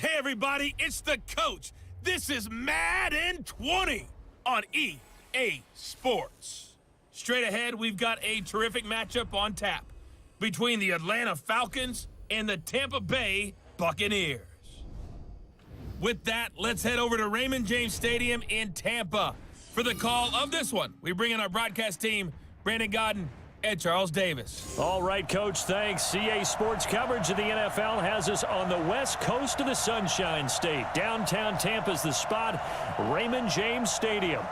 Hey everybody, it's the coach. This is Madden 20 on EA Sports. Straight ahead, we've got a terrific matchup on tap between the Atlanta Falcons and the Tampa Bay Buccaneers. With that, let's head over to Raymond James Stadium in Tampa for the call of this one. We bring in our broadcast team, Brandon Godden and Charles Davis. All right, Coach, thanks. CA Sports coverage of the NFL has us on the west coast of the Sunshine State. Downtown Tampa's the spot, Raymond James Stadium.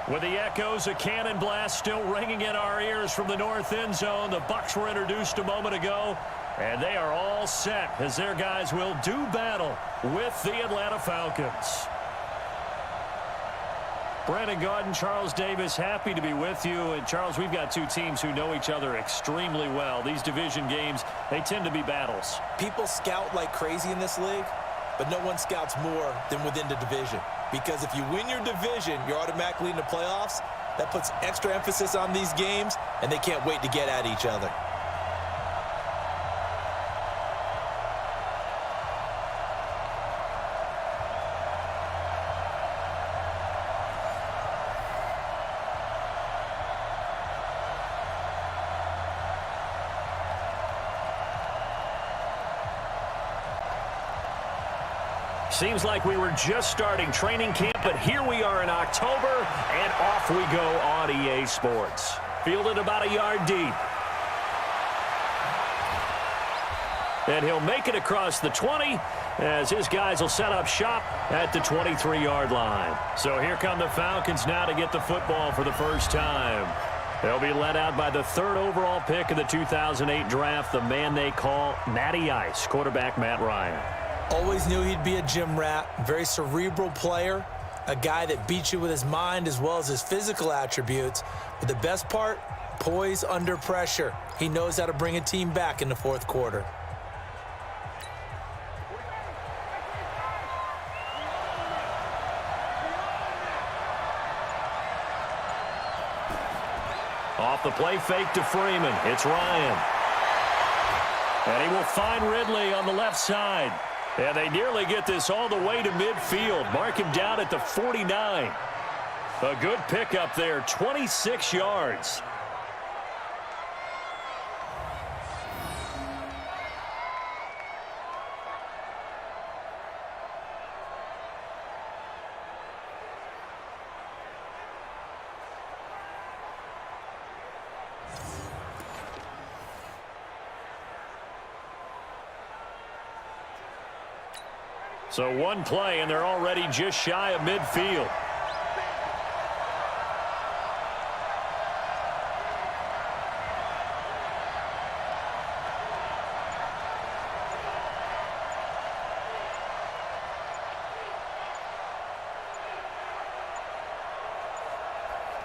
With the echoes of cannon blast still ringing in our ears from the north end zone, the Bucs were introduced a moment ago, and they are all set as their guys will do battle with the Atlanta Falcons. Brandon Godden, Charles Davis, happy to be with you. And, Charles, we've got two teams who know each other extremely well. These division games, they tend to be battles. People scout like crazy in this league, but no one scouts more than within the division. Because if you win your division, you're automatically in the playoffs. That puts extra emphasis on these games, and they can't wait to get at each other. Seems like we were just starting training camp, but here we are in October, and off we go on EA Sports. Fielded about a yard deep. And he'll make it across the 20 as his guys will set up shop at the 23-yard line. So here come the Falcons now to get the football for the first time. They'll be led out by the third overall pick of the 2008 draft, the man they call Matty Ice, quarterback Matt Ryan. Always knew he'd be a gym rat, very cerebral player, a guy that beats you with his mind as well as his physical attributes. But the best part, poise under pressure. He knows how to bring a team back in the fourth quarter. Off the play fake to Freeman. It's Ryan. And he will find Ridley on the left side. And they nearly get this all the way to midfield. Mark him down at the 49. A good pickup there, 26 yards. So one play, and they're already just shy of midfield.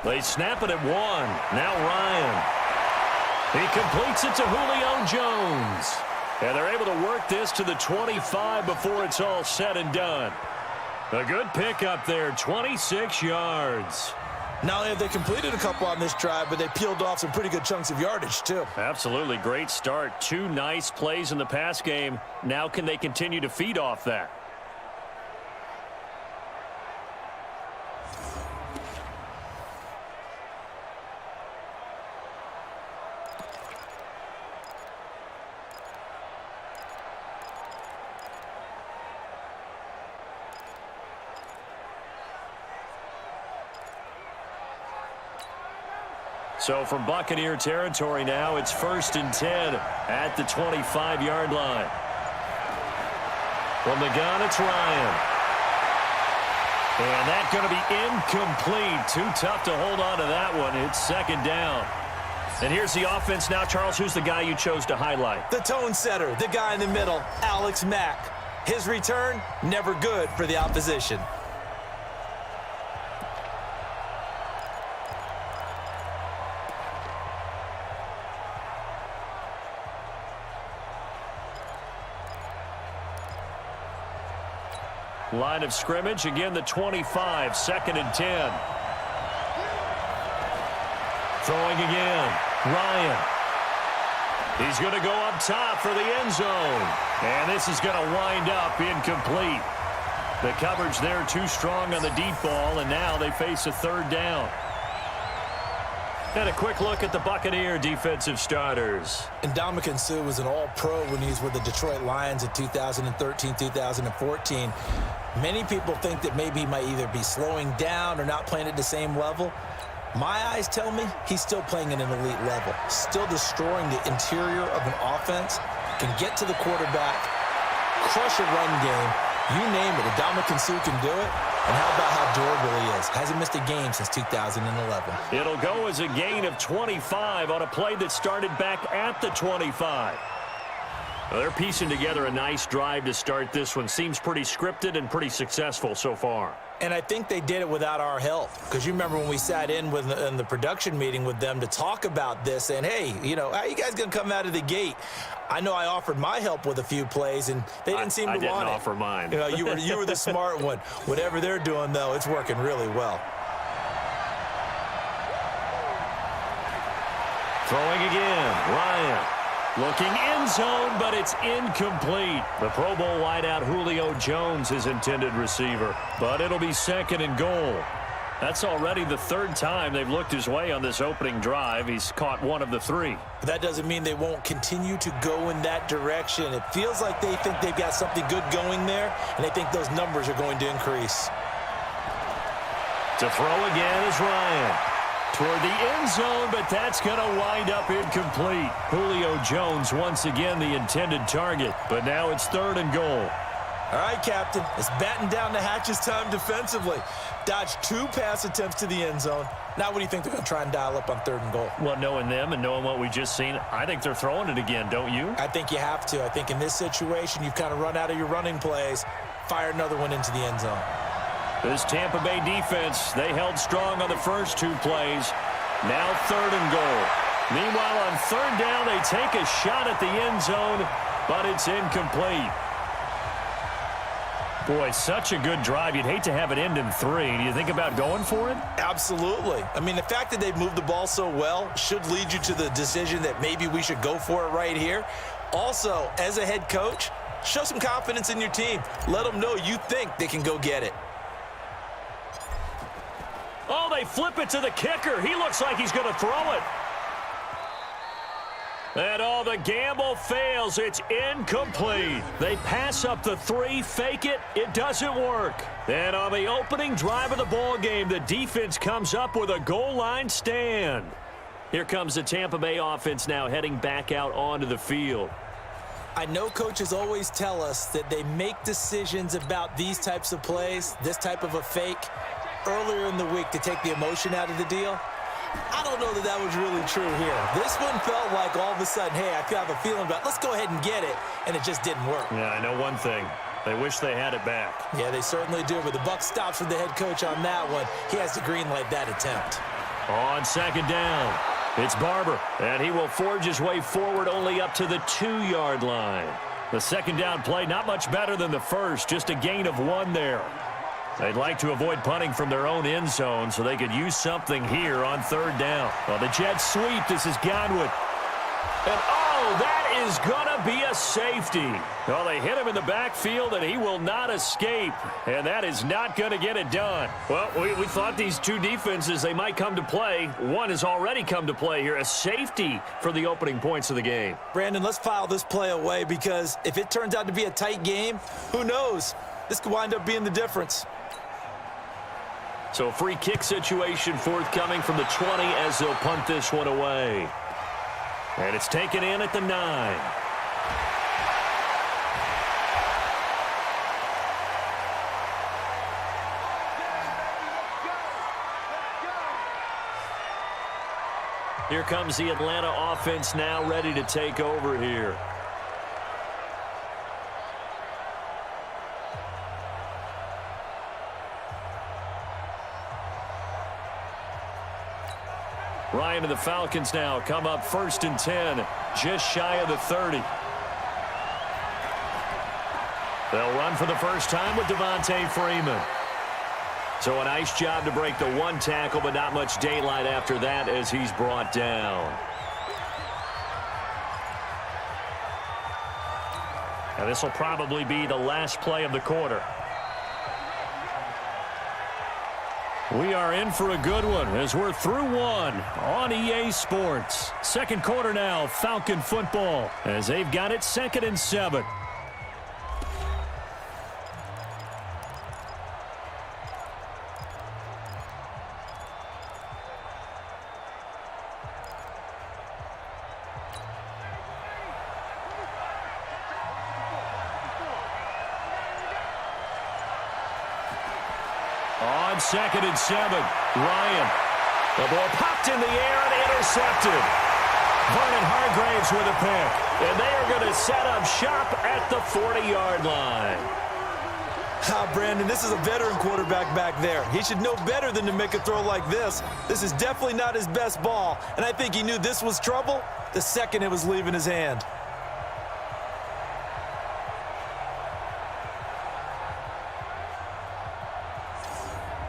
They snap it at one. Now Ryan. He completes it to Julio Jones. And they're able to work this to the 25 before it's all said and done. A good pickup there, 26 yards. Not only have they completed a couple on this drive, but they peeled off some pretty good chunks of yardage, too. Absolutely, great start. Two nice plays in the pass game. Now can they continue to feed off that? So from Buccaneer territory now, it's 1st and 10 at the 25-yard line. From the gun, it's Ryan. And that's going to be incomplete. Too tough to hold on to that one. It's second down. And here's the offense now. Charles, who's the guy you chose to highlight? The tone setter, the guy in the middle, Alex Mack. His return, never good for the opposition. Line of scrimmage, again the 25, 2nd and 10. Throwing again, Ryan. He's going to go up top for the end zone. And this is going to wind up incomplete. The coverage there too strong on the deep ball, and now they face a third down. And a quick look at the Buccaneer defensive starters. And Ndamukong Suh was an all-pro when he was with the Detroit Lions in 2013, 2014. Many people think that maybe he might either be slowing down or not playing at the same level. My eyes tell me he's still playing at an elite level, still destroying the interior of an offense, can get to the quarterback, crush a run game, you name it. Ndamukong Suh can do it. And how about how durable he is? Hasn't missed a game since 2011. It'll go as a gain of 25 on a play that started back at the 25. Well, they're piecing together a nice drive to start this one. Seems pretty scripted and pretty successful so far. And I think they did it without our help. Because you remember when we sat in the production meeting with them to talk about this, and hey, you know, how are you guys going to come out of the gate? I know I offered my help with a few plays, and they didn't seem to want it. I didn't offer mine. You know, you were the smart one. Whatever they're doing, though, it's working really well. Throwing again, Ryan. Looking end zone, but it's incomplete. The Pro Bowl wideout Julio Jones, his intended receiver. But it'll be second and goal. That's already the third time they've looked his way on this opening drive. He's caught one of the three. But that doesn't mean they won't continue to go in that direction. It feels like they think they've got something good going there, and they think those numbers are going to increase. To throw again is Ryan. Toward the end zone, but that's going to wind up incomplete. Julio Jones once again the intended target, but now it's third and goal. All right, Captain, it's batten down the hatches time defensively. Dodged 2 pass attempts to the end zone. Now what do you think they're going to try and dial up on third and goal? Well, knowing them and knowing what we just seen, I think they're throwing it again, don't you? I think you have to. I think in this situation, you've kind of run out of your running plays. Fire another one into the end zone. This Tampa Bay defense, they held strong on the first 2 plays. Now third and goal. Meanwhile, on third down, they take a shot at the end zone, but it's incomplete. Boy, such a good drive. You'd hate to have it end in 3. Do you think about going for it? Absolutely. I mean, the fact that they've moved the ball so well should lead you to the decision that maybe we should go for it right here. Also, as a head coach, show some confidence in your team. Let them know you think they can go get it. Oh, they flip it to the kicker. He looks like he's going to throw it. And all the gamble fails. It's incomplete. They pass up the 3, fake it. It doesn't work. And on the opening drive of the ball game, the defense comes up with a goal line stand. Here comes the Tampa Bay offense now heading back out onto the field. I know coaches always tell us that they make decisions about these types of plays, this type of a fake, earlier in the week to take the emotion out of the deal. I don't know that that was really true here. This one felt like all of a sudden, hey, I have a feeling about let's go ahead and get it, and it just didn't work. Yeah, I know one thing. They wish they had it back. Yeah, they certainly do, but the buck stops with the head coach on that one. He has to green light that attempt. On second down, it's Barber, and he will forge his way forward only up to the 2-yard line. The second down play, not much better than the first, just a gain of 1 there. They'd like to avoid punting from their own end zone so they could use something here on third down. Well, the Jets sweep. This is Godwin. And, oh, that is going to be a safety. Well, they hit him in the backfield, and he will not escape. And that is not going to get it done. Well, we thought these 2 defenses, they might come to play. One has already come to play here. A safety for the opening points of the game. Brandon, let's file this play away because if it turns out to be a tight game, who knows? This could wind up being the difference. So a free kick situation forthcoming from the 20 as they'll punt this one away. And it's taken in at the 9. Here comes the Atlanta offense now ready to take over here. Ryan and the Falcons now come up 1st and 10, just shy of the 30. They'll run for the first time with Devontae Freeman. So a nice job to break the 1 tackle, but not much daylight after that as he's brought down. And this will probably be the last play of the quarter. We are in for a good one as we're through one on EA Sports. Second quarter now, Falcon football, as they've got it 2nd and 7. On 2nd and 7, Ryan. The ball popped in the air and intercepted. Vernon Hargraves with a pick. And they are going to set up shop at the 40-yard line. Brandon, this is a veteran quarterback back there. He should know better than to make a throw like this. This is definitely not his best ball, and I think he knew this was trouble the second it was leaving his hand.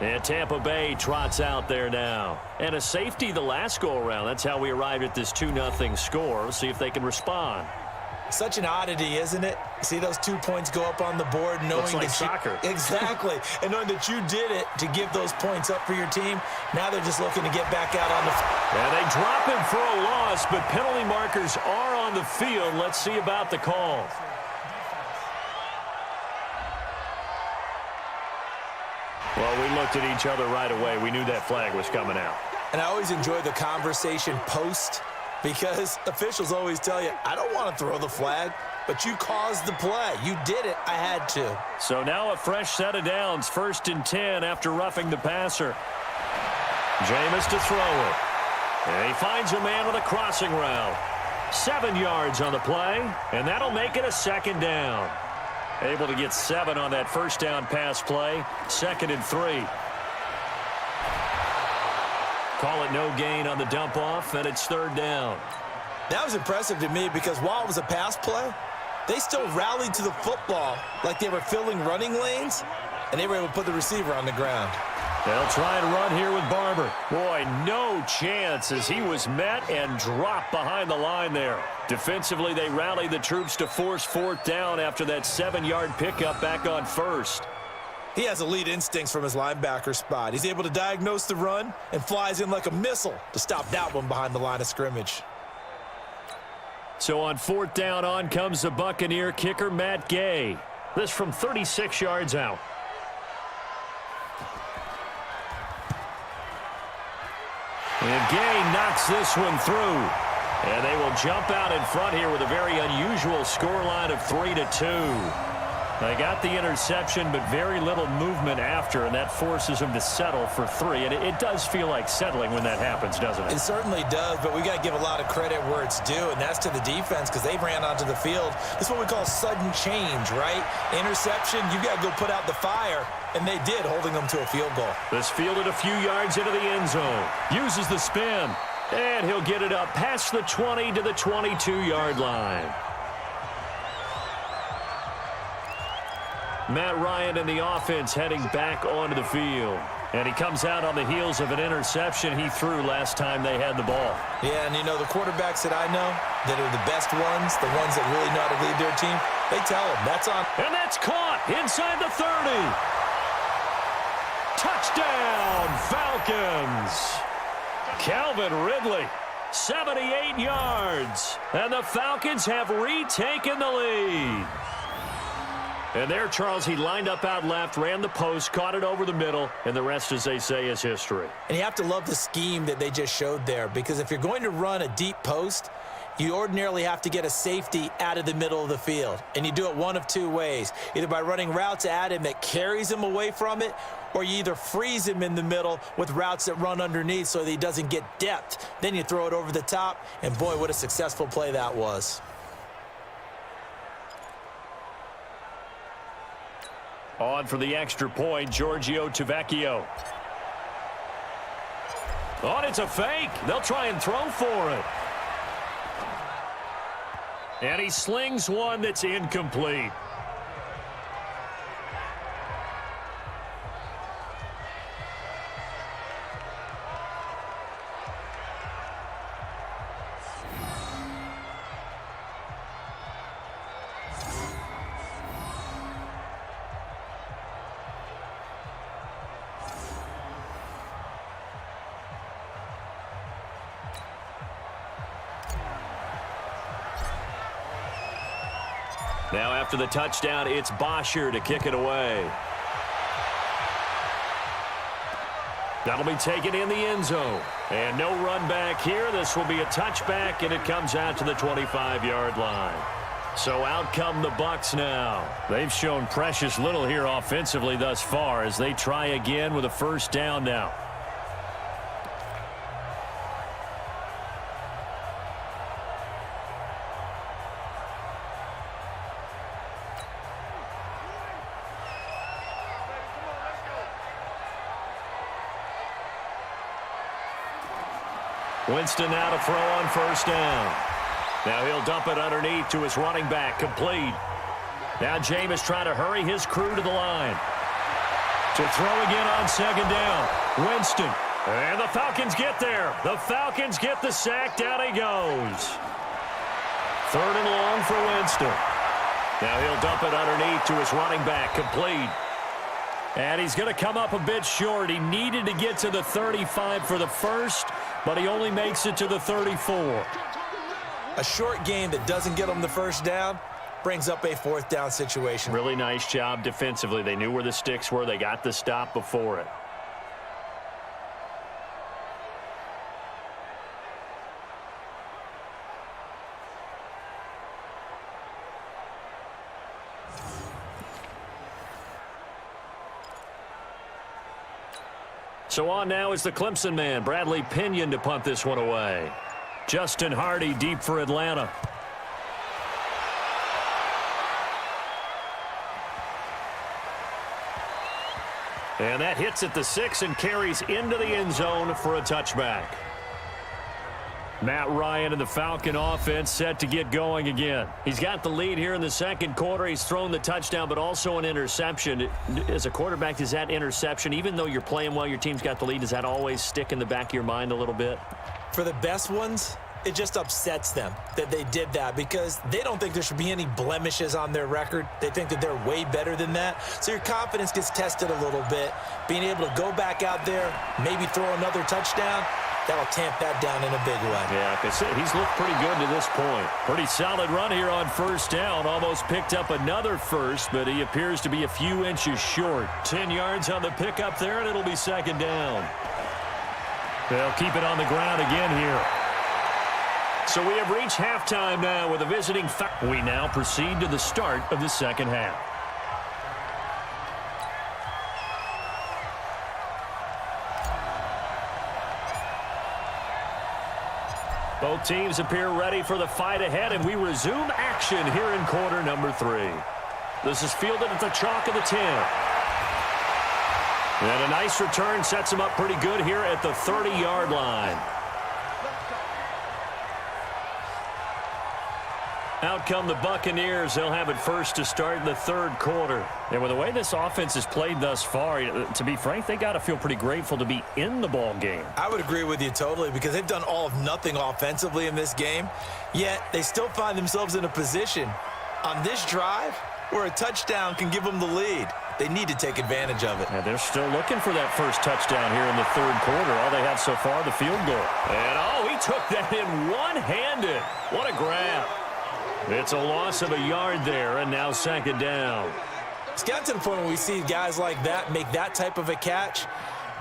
And Tampa Bay trots out there now. And a safety the last go-around. That's how we arrived at this 2-0 score. See if they can respond. Such an oddity, isn't it? See those 2 points go up on the board knowing Looks like that soccer. Exactly. And knowing that you did it to give those points up for your team. Now they're just looking to get back out on the field. And they drop him for a loss, but penalty markers are on the field. Let's see about the call. Well, we looked at each other right away. We knew that flag was coming out. And I always enjoy the conversation post because officials always tell you, I don't want to throw the flag, but you caused the play. You did it. I had to. So now a fresh set of downs, 1st and 10 after roughing the passer. Jameis to throw it. And he finds a man with a crossing route. 7 yards on the play, and that'll make it a 2nd down. Able to get 7 on that 1st down pass play. 2nd and 3. Call it no gain on the dump off, and it's 3rd down. That was impressive to me because while it was a pass play, they still rallied to the football like they were filling running lanes, and they were able to put the receiver on the ground. They'll try and run here with Barber. Boy, no chance as he was met and dropped behind the line there. Defensively, they rallied the troops to force 4th down after that 7-yard pickup back on 1st. He has elite instincts from his linebacker spot. He's able to diagnose the run and flies in like a missile to stop that one behind the line of scrimmage. So on 4th down, on comes the Buccaneer kicker, Matt Gay. This from 36 yards out. And Gay knocks this one through. And they will jump out in front here with a very unusual scoreline of 3-2. They got the interception, but very little movement after, and that forces them to settle for 3. And it does feel like settling when that happens, doesn't it? It certainly does, but we got to give a lot of credit where it's due, and that's to the defense because they ran onto the field. This is what we call sudden change, right? Interception, you got to go put out the fire, and they did, holding them to a field goal. This fielded a few yards into the end zone. Uses the spin, and he'll get it up past the 20 to the 22-yard line. Matt Ryan and the offense heading back onto the field. And he comes out on the heels of an interception he threw last time they had the ball. Yeah, and you know, the quarterbacks that I know that are the best ones, the ones that really know how to lead their team, they tell them, that's on. And that's caught inside the 30. Touchdown, Falcons. Calvin Ridley, 78 yards. And the Falcons have retaken the lead. And there, Charles, he lined up out left, ran the post, caught it over the middle, and the rest, as they say, is history. And you have to love the scheme that they just showed there, because if you're going to run a deep post, you ordinarily have to get a safety out of the middle of the field. And you do it one of 2 ways, either by running routes at him that carries him away from it, or you either freeze him in the middle with routes that run underneath so that he doesn't get depth. Then you throw it over the top, and boy, what a successful play that was. On for the extra point, Giorgio Tavecchio. Oh, and it's a fake. They'll try and throw for it. And he slings one that's incomplete. Now after the touchdown, it's Bosher to kick it away. That'll be taken in the end zone. And no run back here. This will be a touchback, and it comes out to the 25-yard line. So out come the Bucs now. They've shown precious little here offensively thus far as they try again with a first down now. Winston now to throw on first down. Now he'll dump it underneath to his running back, complete. Now Jameis trying to hurry his crew to the line. To throw again on second down. Winston. And the Falcons get there. The Falcons get the sack. Down he goes. Third and long for Winston. Now he'll dump it underneath to his running back, complete. And he's going to come up a bit short. He needed to get to the 35 for the first, but he only makes it to the 34. A short game that doesn't get them the first down brings up a fourth down situation. Really nice job defensively. They knew where the sticks were. They got the stop before it. So on now is the Clemson man, Bradley Pinion, to punt this one away. Justin Hardy deep for Atlanta. And that hits at the 6 and carries into the end zone for a touchback. Matt Ryan and the Falcon offense set to get going again. He's got the lead here in the second quarter. He's thrown the touchdown, but also an interception. As a quarterback, does that interception, even though you're playing well, your team's got the lead, does that always stick in the back of your mind a little bit? For the best ones, it just upsets them that they did that because they don't think there should be any blemishes on their record. They think that they're way better than that. So your confidence gets tested a little bit. Being able to go back out there, maybe throw another touchdown, that'll tamp that down in a big way. Yeah, like I said, he's looked pretty good to this point. Pretty solid run here on first down. Almost picked up another first, but he appears to be a few inches short. 10 yards on the pickup there, and it'll be second down. They'll keep it on the ground again here. So we have reached halftime now with a visiting Falcons. We now proceed to the start of the second half. Both teams appear ready for the fight ahead, and we resume action here in quarter number 3. This is fielded at the chalk of the 10. And a nice return sets him up pretty good here at the 30-yard line. Out come the Buccaneers. They'll have it first to start in the third quarter. And with the way this offense has played thus far, to be frank, they got to feel pretty grateful to be in the ball game. I would agree with you totally because they've done all of nothing offensively in this game, yet they still find themselves in a position on this drive where a touchdown can give them the lead. They need to take advantage of it. And they're still looking for that first touchdown here in the third quarter. All they have so far, the field goal. And, he took that in one-handed. What a grab. It's a loss of a yard there, and now second down. It's gotten to the point where we see guys like that make that type of a catch.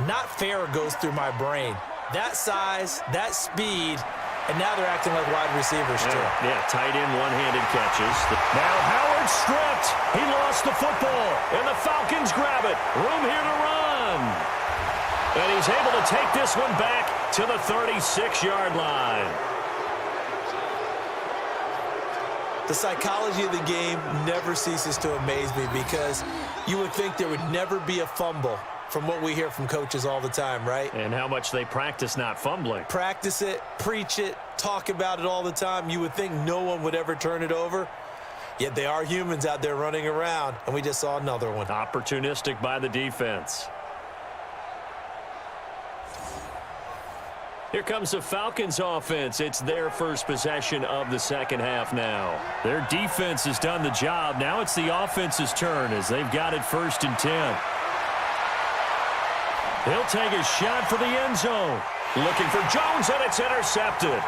Not fair goes through my brain. That size, that speed, and now they're acting like wide receivers too. Yeah, tight end one-handed catches. Now Howard stripped. He lost the football, and the Falcons grab it. Room here to run. And he's able to take this one back to the 36-yard line. The psychology of the game never ceases to amaze me because you would think there would never be a fumble from what we hear from coaches all the time, right? And how much they practice not fumbling. Practice it, preach it, talk about it all the time. You would think no one would ever turn it over. Yet they are humans out there running around, and we just saw another one. Opportunistic by the defense. Here comes the Falcons offense. It's their first possession of the second half now. Their defense has done the job. Now it's the offense's turn as they've got it first and 10. He'll take a shot for the end zone. Looking for Jones, and it's intercepted.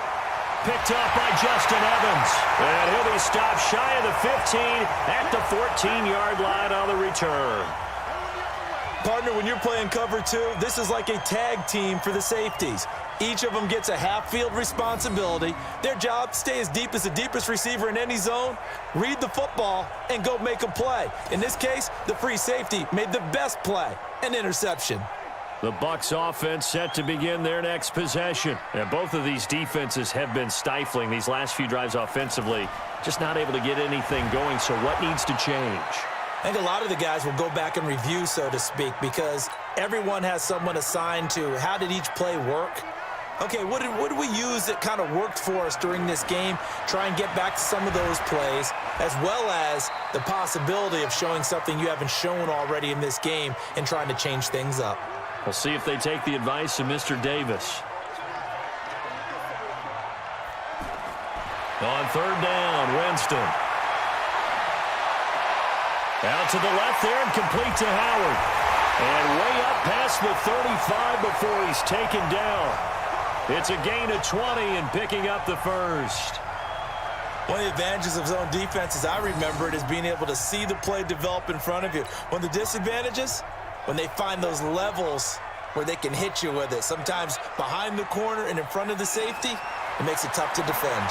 picked off by Justin Evans. And he'll be stopped shy of the 15 at the 14-yard line on the return. Partner, when you're playing cover two, this is like a tag team for the safeties. Each of them gets a half-field responsibility. Their job, stay as deep as the deepest receiver in any zone, read the football, and go make a play. In this case, the free safety made the best play, an interception. The Bucs offense set to begin their next possession. And both of these defenses have been stifling these last few drives offensively. Just not able to get anything going, so what needs to change? I think a lot of the guys will go back and review, so to speak, because everyone has someone assigned to how did each play work. Okay, what did we use that kind of worked for us during this game? Try and get back to some of those plays, as well as the possibility of showing something you haven't shown already in this game and trying to change things up. We'll see if they take the advice of Mr. Davis. On third down, Winston. Out to the left there and complete to Howard. And way up past the 35 before he's taken down. It's a gain of 20 and picking up the first. One of the advantages of zone defense, as I remember it, is being able to see the play develop in front of you. One of the disadvantages, when they find those levels where they can hit you with it, sometimes behind the corner and in front of the safety, it makes it tough to defend.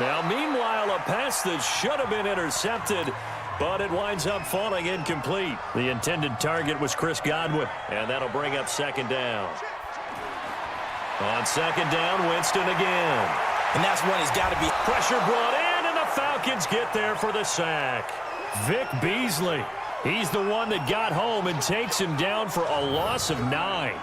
Now, meanwhile, a pass that should have been intercepted, but it winds up falling incomplete. The intended target was Chris Godwin, and that'll bring up second down. On second down, Winston again. And that's when he's got to be. Pressure brought in, and the Falcons get there for the sack. Vic Beasley. He's the one that got home and takes him down for a loss of 9.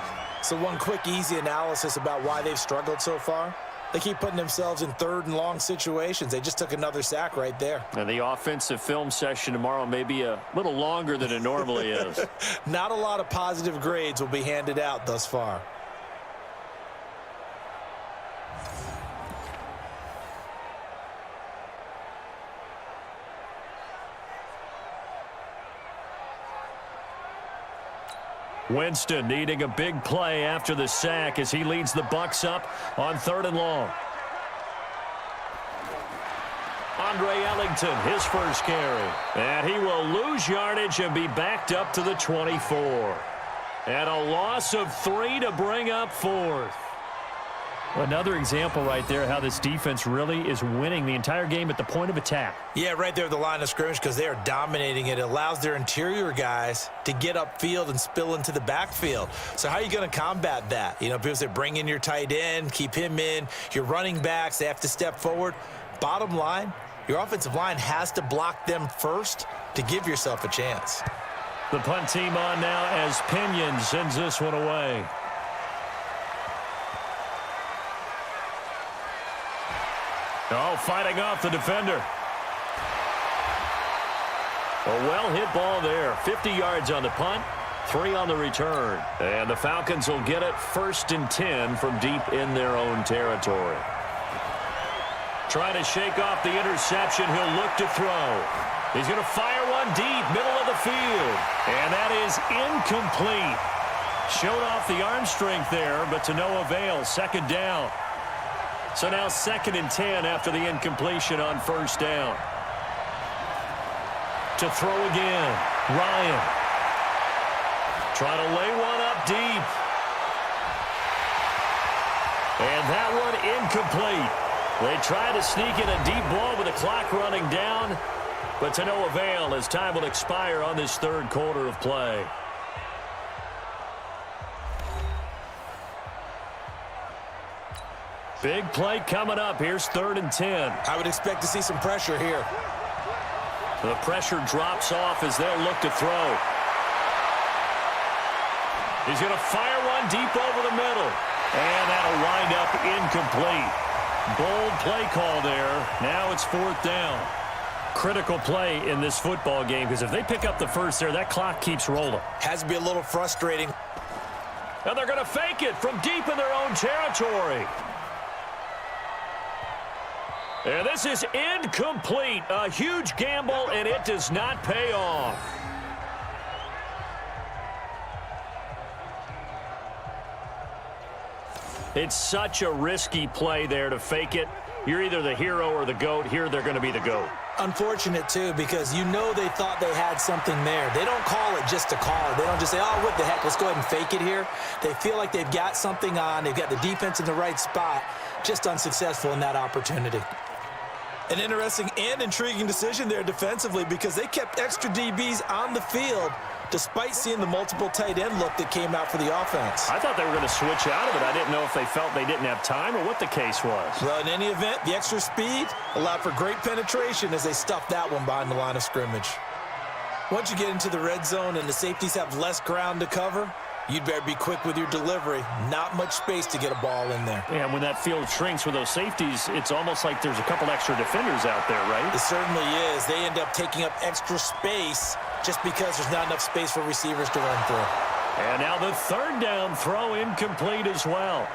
So one quick, easy analysis about why they've struggled so far. They keep putting themselves in third and long situations. They just took another sack right there. And the offensive film session tomorrow may be a little longer than it normally is. Not a lot of positive grades will be handed out thus far. Winston needing a big play after the sack as he leads the Bucs up on third and long. Andre Ellington, his first carry. And he will lose yardage and be backed up to the 24. And a loss of 3 to bring up fourth. Another example right there how this defense really is winning the entire game at the point of attack. Yeah, right there at the line of scrimmage because they are dominating it. It allows their interior guys to get upfield and spill into the backfield. So how are you going to combat that? You know, people say bring in your tight end, keep him in. Your running backs, they have to step forward. Bottom line, your offensive line has to block them first to give yourself a chance. The punt team on now as Pinion sends this one away. Oh, fighting off the defender. A well-hit ball there. 50 yards on the punt, 3 on the return. And the Falcons will get it 1st and 10 from deep in their own territory. Trying to shake off the interception. He'll look to throw. He's going to fire one deep, middle of the field. And that is incomplete. Showed off the arm strength there, but to no avail. Second down. So now 2nd and 10 after the incompletion on first down. To throw again. Ryan. Trying to lay one up deep. And that one incomplete. They try to sneak in a deep ball with the clock running down, but to no avail as time will expire on this third quarter of play. Big play coming up. Here's 3rd and 10. I would expect to see some pressure here. The pressure drops off as they'll look to throw. He's going to fire one deep over the middle. And that'll wind up incomplete. Bold play call there. Now it's 4th down. Critical play in this football game because if they pick up the first there, that clock keeps rolling. Has to be a little frustrating. And they're going to fake it from deep in their own territory. And this is incomplete. A huge gamble, and it does not pay off. It's such a risky play there to fake it. You're either the hero or the GOAT. Here they're going to be the GOAT. Unfortunate, too, because you know they thought they had something there. They don't call it just to call it. They don't just say, oh, what the heck, let's go ahead and fake it here. They feel like they've got something on. They've got the defense in the right spot. Just unsuccessful in that opportunity. An interesting and intriguing decision there defensively because they kept extra DBs on the field despite seeing the multiple tight end look that came out for the offense. I thought they were going to switch out of it. I didn't know if they felt they didn't have time or what the case was. Well, in any event, the extra speed allowed for great penetration as they stuffed that one behind the line of scrimmage. Once you get into the red zone and the safeties have less ground to cover, you'd better be quick with your delivery. Not much space to get a ball in there. Yeah, when that field shrinks with those safeties, it's almost like there's a couple extra defenders out there, right? It certainly is. They end up taking up extra space just because there's not enough space for receivers to run through. And now the third down throw incomplete as well.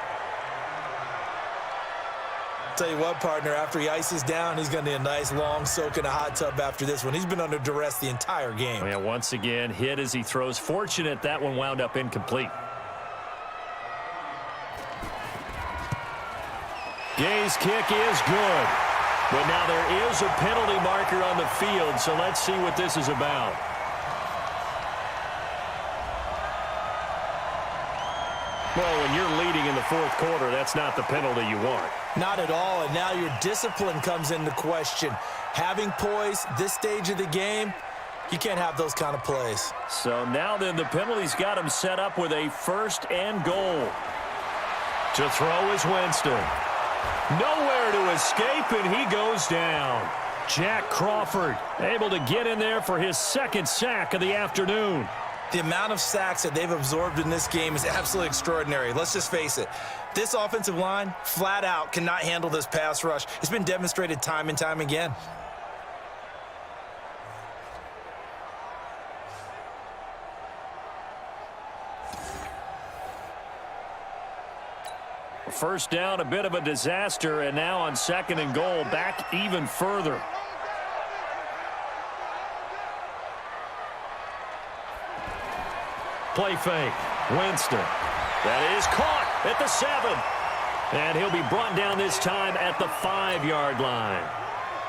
Tell you what, partner, after he ices down, he's going to need a nice long soak in a hot tub after this one. He's been under duress the entire game. Yeah, once again, hit as he throws. Fortunate that one wound up incomplete. Gay's kick is good. But now there is a penalty marker on the field, so let's see what this is about. Well, when you're leading in the fourth quarter, that's not the penalty you want. Not at all, and now your discipline comes into question. Having poise this stage of the game, you can't have those kind of plays. So now then the penalty's got him set up with a first and goal. To throw is Winston. Nowhere to escape, and he goes down. Jack Crawford able to get in there for his second sack of the afternoon. The amount of sacks that they've absorbed in this game is absolutely extraordinary. Let's just face it. This offensive line, flat out, cannot handle this pass rush. It's been demonstrated time and time again. First down, a bit of a disaster, and now on second and goal, back even further. Play fake. Winston. That is caught at the 7. And he'll be brought down this time at the 5-yard line.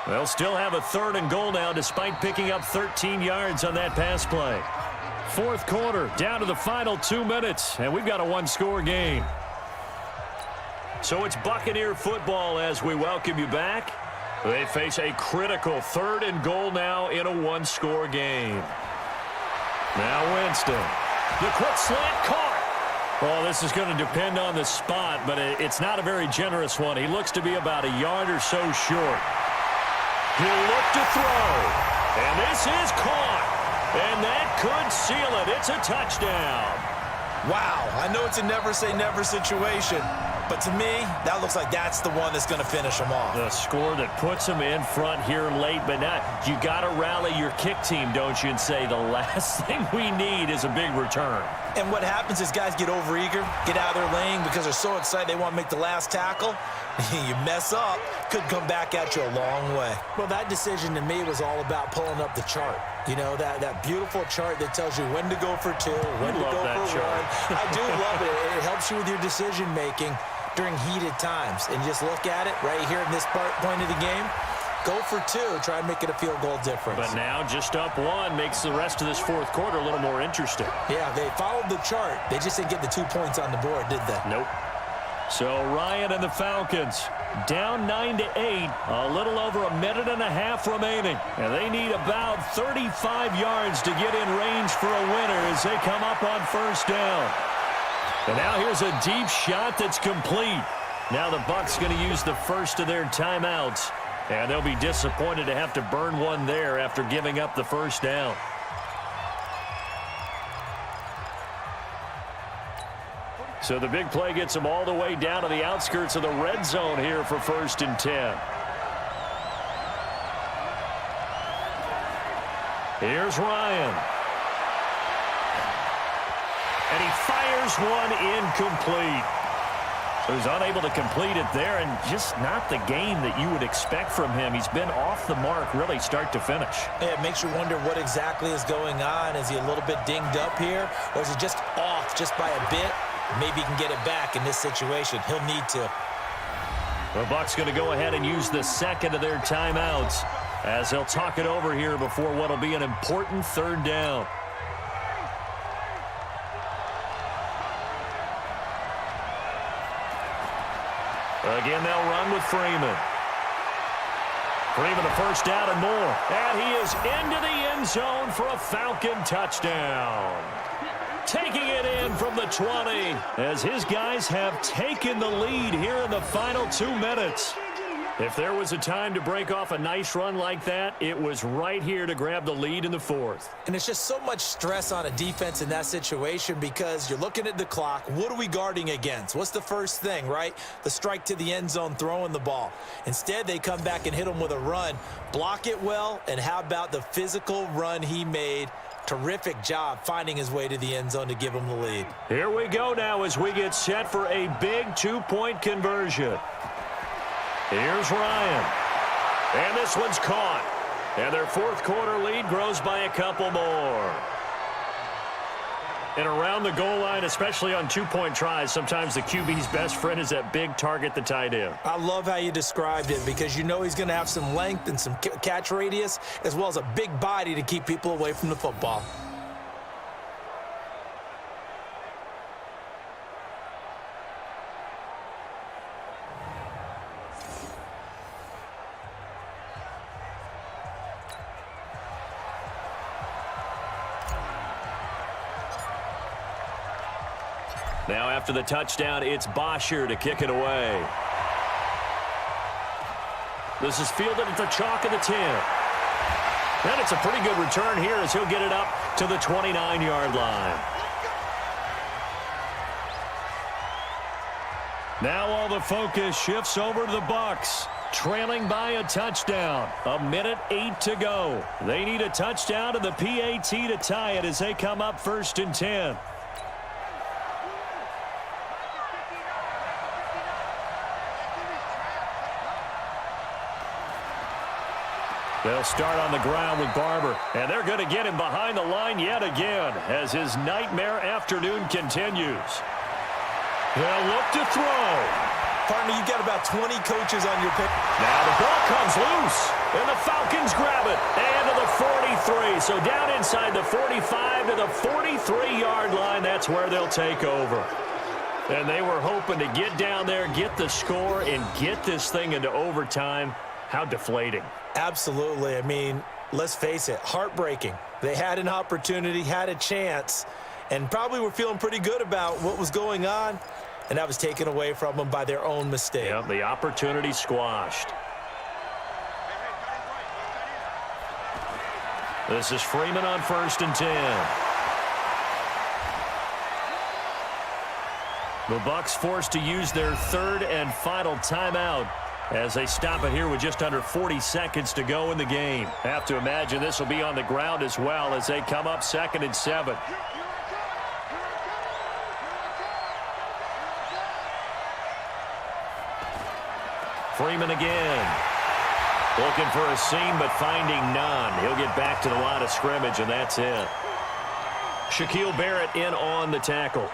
They'll still have a third and goal now despite picking up 13 yards on that pass play. Fourth quarter, down to the final 2 minutes, and we've got a one-score game. So it's Buccaneer football as we welcome you back. They face a critical third and goal now in a one-score game. Now Winston. The quick slant caught. Well, this is going to depend on the spot, but it's not a very generous one. He looks to be about a yard or so short. He'll look to throw. And this is caught. And that could seal it. It's a touchdown. Wow, I know it's a never-say-never situation, but to me, that looks like that's the one that's going to finish them off. The score that puts them in front here late, but now you got to rally your kick team, don't you, and say the last thing we need is a big return. And what happens is guys get overeager, get out of their lane because they're so excited they want to make the last tackle. You mess up, could come back at you a long way. Well, that decision to me was all about pulling up the chart. You know, that beautiful chart that tells you when to go for 2, when to go for 1. I do love it. It helps you with your decision-making during heated times. And just look at it right here in this point of the game. Go for 2, try and make it a field goal difference. But now just up 1 makes the rest of this fourth quarter a little more interesting. Yeah, they followed the chart. They just didn't get the 2 points on the board, did they? Nope. So Ryan and the Falcons down 9-8, a little over a minute and a half remaining. And they need about 35 yards to get in range for a winner as they come up on first down. And now here's a deep shot that's complete. Now the Bucs going to use the first of their timeouts. And they'll be disappointed to have to burn one there after giving up the first down. So the big play gets them all the way down to the outskirts of the red zone here for first and 10. Here's Ryan. And he fires one incomplete. So he's unable to complete it there, and just not the game that you would expect from him. He's been off the mark really start to finish. Yeah, it makes you wonder what exactly is going on. Is he a little bit dinged up here, or is he just off just by a bit? Maybe he can get it back in this situation. He'll need to. The Bucs going to go ahead and use the second of their timeouts as they'll talk it over here before what will be an important third down. Again, they'll run with Freeman. Freeman the first down and more. And he is into the end zone for a Falcon touchdown. Taking it in from the 20 as his guys have taken the lead here in the final 2 minutes. If there was a time to break off a nice run like that, it was right here to grab the lead in the fourth. And it's just so much stress on a defense in that situation because you're looking at the clock. What are we guarding against? What's the first thing, right? The strike to the end zone, throwing the ball. Instead, they come back and hit him with a run. Block it well, and how about the physical run he made? Terrific job finding his way to the end zone to give him the lead. Here we go now as we get set for a big 2-point conversion. Here's Ryan. And this one's caught. And their fourth quarter lead grows by a couple more. And around the goal line, especially on 2-point tries, sometimes the QB's best friend is that big target, the tight end. I love how you described it because you know he's going to have some length and some catch radius as well as a big body to keep people away from the football. Now after the touchdown, it's Bosher to kick it away. This is fielded at the chalk of the 10. And it's a pretty good return here as he'll get it up to the 29-yard line. Now all the focus shifts over to the Bucs, trailing by a touchdown. 1:08 to go. They need a touchdown to the PAT to tie it as they come up 1st and 10. They'll start on the ground with Barber, and they're going to get him behind the line yet again as his nightmare afternoon continues. They'll look to throw. Partner, you've got about 20 coaches on your pick. Now the ball comes loose, and the Falcons grab it. And to the 43, so down inside the 45 to the 43-yard line. That's where they'll take over. And they were hoping to get down there, get the score, and get this thing into overtime. How deflating. Absolutely. I mean, let's face it, heartbreaking. They had an opportunity, had a chance, and probably were feeling pretty good about what was going on, and that was taken away from them by their own mistake. Yeah, the opportunity squashed. This is Freeman on 1st and 10. The Bucs forced to use their third and final timeout as they stop it here with just under 40 seconds to go in the game. Have to imagine this will be on the ground as well as they come up 2nd and 7. Freeman again. Looking for a seam but finding none. He'll get back to the line of scrimmage and that's it. Shaquille Barrett in on the tackle.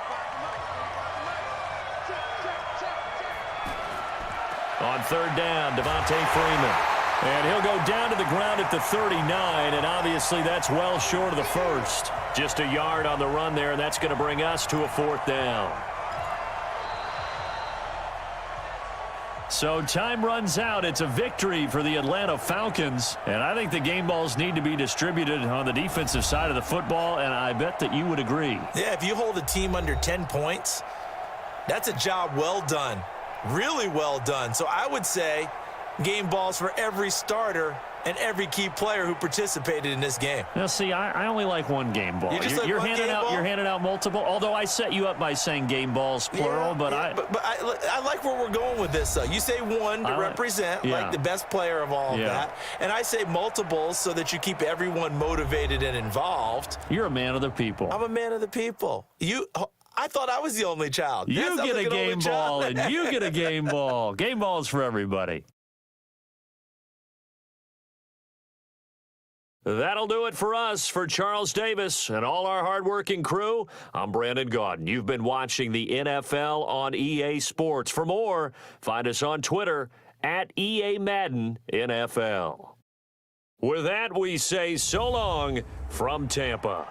On 3rd down, Devontae Freeman. And he'll go down to the ground at the 39, and obviously that's well short of the first. Just a yard on the run there, and that's going to bring us to a 4th down. So time runs out. It's a victory for the Atlanta Falcons, and I think the game balls need to be distributed on the defensive side of the football, and I bet that you would agree. Yeah, if you hold a team under 10 points, that's a job well done. Really well done. So I would say game balls for every starter and every key player who participated in this game. Now, see, I only like one game ball. You're handing out multiple. Although I set you up by saying game balls plural, yeah, but I like where we're going with this. Though you say one to represent like the best player of all of that, and I say multiples so that you keep everyone motivated and involved. You're a man of the people. I'm a man of the people. I thought I was the only child. You get a game ball, and you get a game ball. Game balls for everybody. That'll do it for us. For Charles Davis and all our hardworking crew, I'm Brandon Gaudin. You've been watching the NFL on EA Sports. For more, find us on Twitter at EA Madden NFL. With that, we say so long from Tampa.